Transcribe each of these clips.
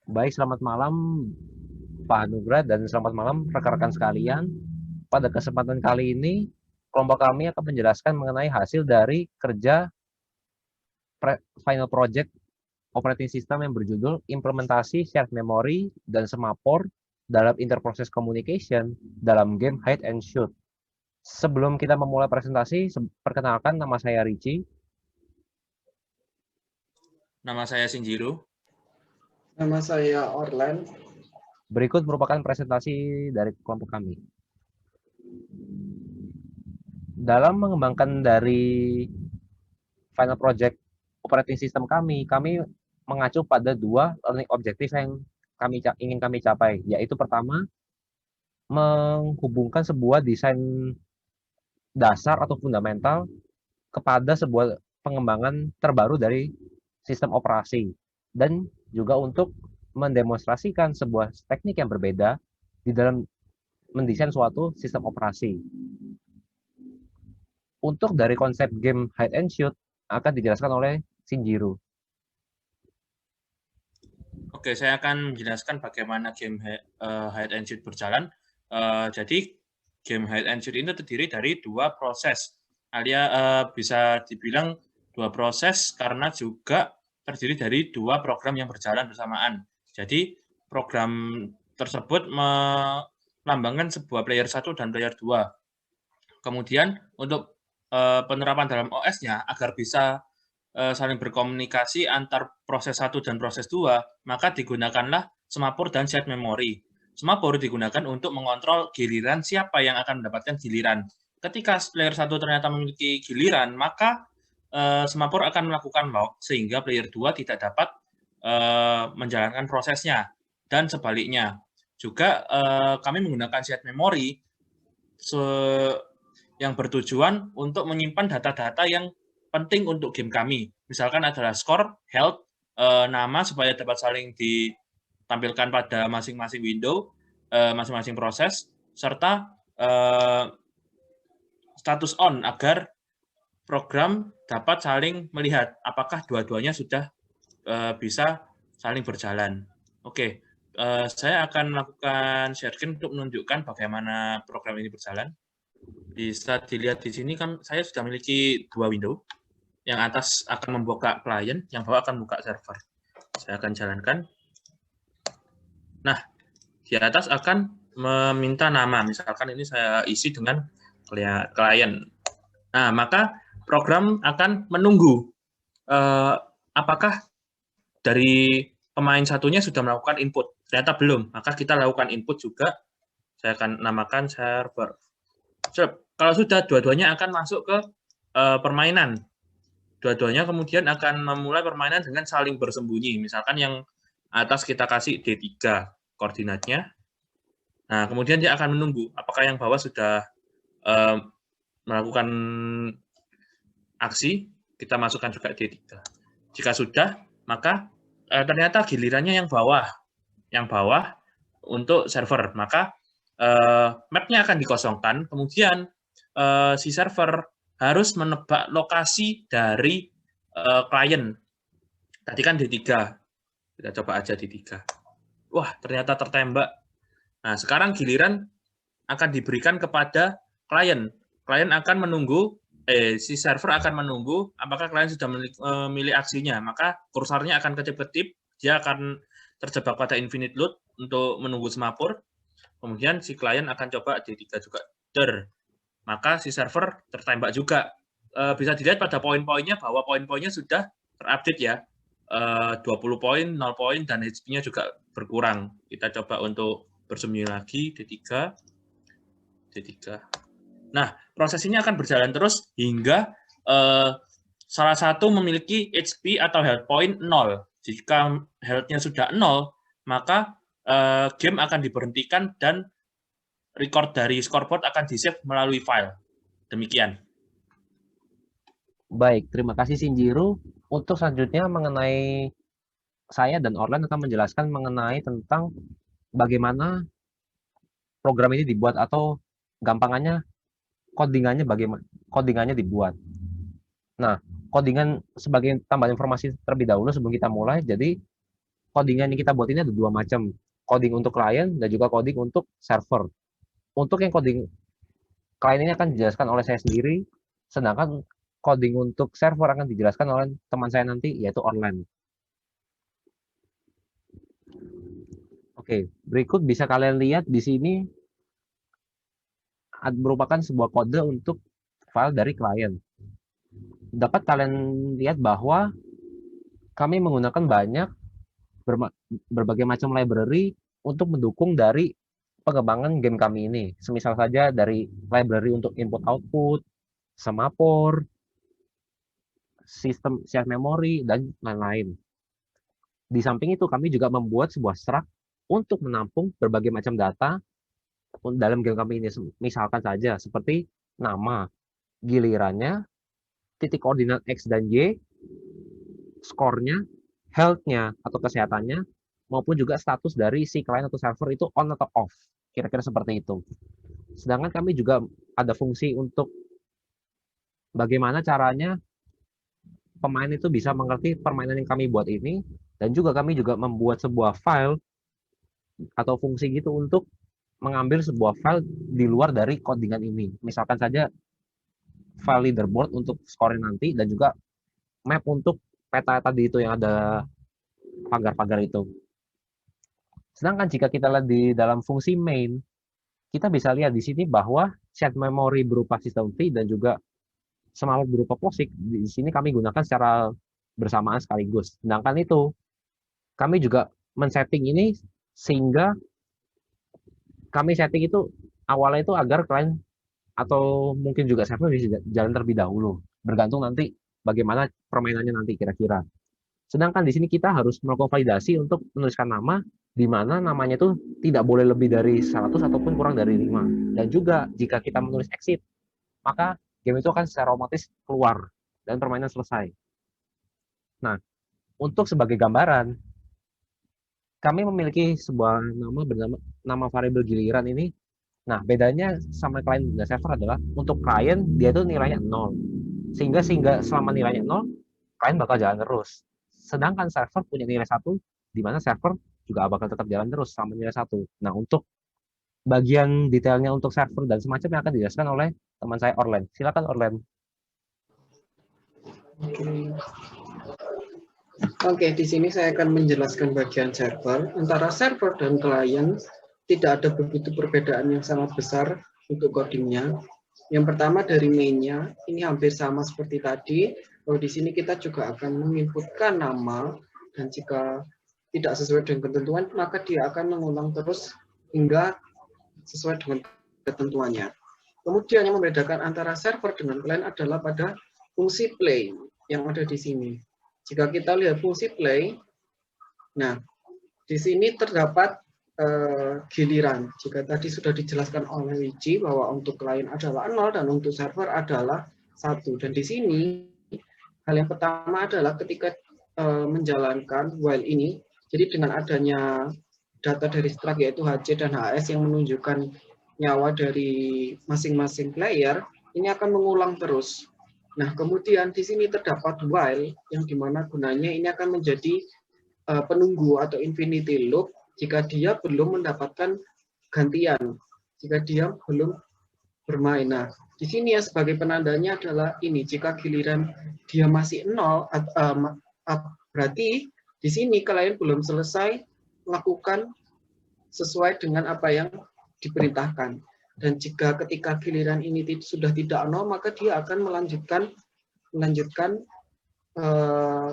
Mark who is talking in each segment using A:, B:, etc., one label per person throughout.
A: Baik, selamat malam Pak Anugrah dan selamat malam rekan-rekan sekalian. Pada kesempatan kali ini, kelompok kami akan menjelaskan mengenai hasil dari kerja final project operating system yang berjudul implementasi shared memory dan semapur dalam interprocess communication dalam game hide and shoot. Sebelum kita memulai presentasi, perkenalkan nama saya Ricci.
B: Nama saya Shinjiro.
C: Nama saya Orlan.
A: Berikut merupakan presentasi dari kelompok kami. Dalam mengembangkan dari final project operating system kami mengacu pada dua learning objective yang ingin kami capai, yaitu pertama, menghubungkan sebuah desain dasar atau fundamental kepada sebuah pengembangan terbaru dari sistem operasi, dan juga untuk mendemonstrasikan sebuah teknik yang berbeda di dalam mendesain suatu sistem operasi. Untuk dari konsep game hide and shoot akan dijelaskan oleh Shinjiro.
B: Oke, saya akan menjelaskan bagaimana game hide and shoot berjalan. Jadi game hide and shoot ini terdiri dari dua proses, alias bisa dibilang dua proses karena juga terdiri dari dua program yang berjalan bersamaan. Jadi program tersebut melambangkan sebuah player 1 dan player 2. Kemudian untuk penerapan dalam OS-nya agar bisa saling berkomunikasi antar proses 1 dan proses 2, maka digunakanlah semapur dan shared memory. Semapur digunakan untuk mengontrol giliran siapa yang akan mendapatkan giliran. Ketika player 1 ternyata memiliki giliran, maka semapur akan melakukan lock sehingga player 2 tidak dapat menjalankan prosesnya. Dan sebaliknya. Juga kami menggunakan shared memory yang bertujuan untuk menyimpan data-data yang penting untuk game kami. Misalkan adalah skor, health, nama supaya dapat saling ditampilkan pada masing-masing window, masing-masing proses, serta status on agar program dapat saling melihat apakah dua-duanya sudah bisa saling berjalan. Oke, saya akan melakukan share screen untuk menunjukkan bagaimana program ini berjalan. Bisa dilihat di sini kan saya sudah memiliki dua window. Yang atas akan membuka klien, yang bawah akan buka server. Saya akan jalankan. Nah, di atas akan meminta nama. Misalkan ini saya isi dengan klien. Nah, maka program akan menunggu apakah dari pemain satunya sudah melakukan input. Ternyata belum, maka kita lakukan input juga. Saya akan namakan server. Kalau sudah, dua-duanya akan masuk ke permainan. Dua-duanya kemudian akan memulai permainan dengan saling bersembunyi. Misalkan yang atas kita kasih D3 koordinatnya. Nah, kemudian dia akan menunggu apakah yang bawah sudah melakukan aksi, kita masukkan juga D3. Jika sudah, maka ternyata gilirannya yang bawah untuk server. Maka map-nya akan dikosongkan, kemudian si server harus menebak lokasi dari klien. Tadi kan D3. Kita coba aja D3. Wah, ternyata tertembak. Nah, sekarang giliran akan diberikan kepada klien. Klien akan menunggu, si server akan menunggu apakah klien sudah memilih aksinya. Maka kursornya akan kecil-kecil, dia akan terjebak pada infinite loop untuk menunggu semapur. Kemudian si klien akan coba D3 juga. Maka si server tertembak juga. Bisa dilihat pada poin-poinnya bahwa poin-poinnya sudah terupdate ya. 20 poin, 0 poin, dan HP-nya juga berkurang. Kita coba untuk bersembunyi lagi, D3. Nah, proses ini akan berjalan terus hingga salah satu memiliki HP atau health point 0. Jika health-nya sudah 0, maka game akan diberhentikan dan record dari scoreboard akan di-save melalui file. Demikian.
A: Baik, terima kasih Shinjiro. Untuk selanjutnya mengenai saya dan Orlan akan menjelaskan mengenai tentang bagaimana program ini dibuat atau gampangannya codingannya dibuat. Nah, codingan sebagai tambahan informasi terlebih dahulu sebelum kita mulai. Jadi codingan yang kita buat ini ada dua macam, coding untuk klien dan juga coding untuk server. Untuk yang coding klien ini akan dijelaskan oleh saya sendiri, sedangkan coding untuk server akan dijelaskan oleh teman saya nanti, yaitu Orlan. Oke, berikut bisa kalian lihat di sini merupakan sebuah kode untuk file dari klien. Dapat kalian lihat bahwa kami menggunakan banyak berbagai macam library untuk mendukung dari pengembangan game kami ini. Semisal saja dari library untuk input-output, semapor, sistem shared memory, dan lain-lain. Di samping itu, kami juga membuat sebuah struct untuk menampung berbagai macam data dalam game kami ini. Misalkan saja seperti nama, gilirannya, titik koordinat X dan Y, skornya, health-nya atau kesehatannya, maupun juga status dari si klien atau server itu on atau off. Kira-kira seperti itu. Sedangkan kami juga ada fungsi untuk bagaimana caranya pemain itu bisa mengerti permainan yang kami buat ini, dan juga kami juga membuat sebuah file atau fungsi gitu untuk mengambil sebuah file di luar dari codingan ini. Misalkan saja file leaderboard untuk scoring nanti, dan juga map untuk peta tadi itu yang ada pagar-pagar itu. Sedangkan jika kita lihat di dalam fungsi main, kita bisa lihat di sini bahwa shared memory berupa system V dan juga semaput berupa POSIX di sini kami gunakan secara bersamaan sekaligus. Sedangkan itu kami juga men-setting ini sehingga kami setting itu awalnya itu agar klien atau mungkin juga server bisa jalan terlebih dahulu, bergantung nanti bagaimana permainannya nanti kira-kira. Sedangkan di sini kita harus melakukan validasi untuk menuliskan nama, di mana namanya itu tidak boleh lebih dari 100 ataupun kurang dari 5. Dan juga jika kita menulis exit, maka game itu akan secara otomatis keluar dan permainan selesai. Nah, untuk sebagai gambaran, kami memiliki sebuah nama bernama nama variabel giliran ini. Nah, bedanya sama klien dan server adalah untuk klien dia itu nilainya 0. Sehingga selama nilainya 0, klien bakal jalan terus. Sedangkan server punya nilai 1, di mana server juga bakal tetap jalan terus sama nilai 1. Nah, untuk bagian detailnya untuk server dan semacamnya akan dijelaskan oleh teman saya Orlan. Silakan Orlan.
C: Oke, di sini saya akan menjelaskan bagian server. Antara server dan klien tidak ada begitu perbedaan yang sangat besar untuk codingnya. Yang pertama dari main-nya, ini hampir sama seperti tadi. Kalau di sini kita juga akan menginputkan nama, dan jika tidak sesuai dengan ketentuan, maka dia akan mengulang terus hingga sesuai dengan ketentuannya. Kemudian yang membedakan antara server dengan klien adalah pada fungsi play yang ada di sini. Jika kita lihat fungsi play, nah di sini terdapat giliran. Jika tadi sudah dijelaskan oleh Wiji bahwa untuk klien adalah 0 dan untuk server adalah 1. Dan di sini hal yang pertama adalah ketika menjalankan while ini, jadi dengan adanya data dari struct yaitu HC dan HS yang menunjukkan nyawa dari masing-masing player, ini akan mengulang terus. Nah, kemudian di sini terdapat while yang dimana gunanya ini akan menjadi penunggu atau infinity loop jika dia belum mendapatkan gantian, jika dia belum bermain. Nah, di sini ya sebagai penandanya adalah ini, jika giliran dia masih 0, berarti di sini kalian belum selesai melakukan sesuai dengan apa yang diperintahkan. Dan jika ketika giliran ini sudah tidak 0, maka dia akan melanjutkan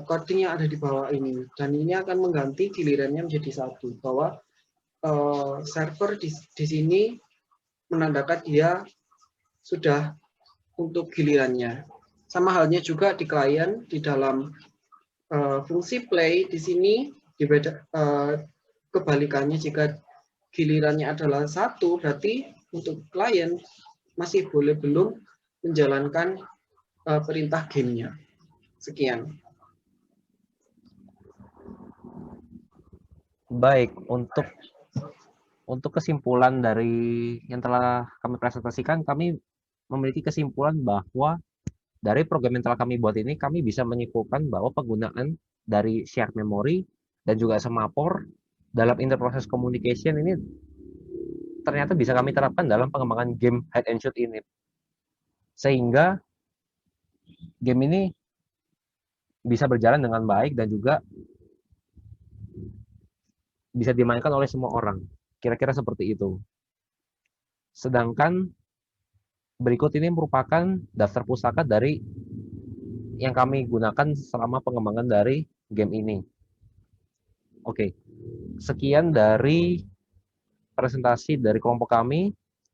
C: coding yang ada di bawah ini, dan ini akan mengganti gilirannya menjadi 1, bahwa server di sini menandakan dia sudah untuk gilirannya. Sama halnya juga di klien, di dalam fungsi play di sini kebalikannya, jika gilirannya adalah 1, berarti untuk klien masih belum menjalankan perintah gamenya. Sekian.
A: Baik, untuk kesimpulan dari yang telah kami presentasikan, kami memiliki kesimpulan bahwa dari program yang telah kami buat ini, kami bisa menyimpulkan bahwa penggunaan dari shared memory dan juga semapor dalam interproses communication ini ternyata bisa kami terapkan dalam pengembangan game hide and shoot ini. Sehingga game ini bisa berjalan dengan baik dan juga bisa dimainkan oleh semua orang. Kira-kira seperti itu. Sedangkan berikut ini merupakan daftar pustaka dari yang kami gunakan selama pengembangan dari game ini. Oke, sekian dari presentasi dari kelompok kami.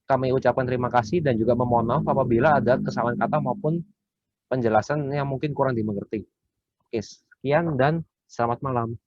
A: Kami ucapkan terima kasih dan juga memohon maaf apabila ada kesalahan kata maupun penjelasan yang mungkin kurang dimengerti. Oke, sekian dan selamat malam.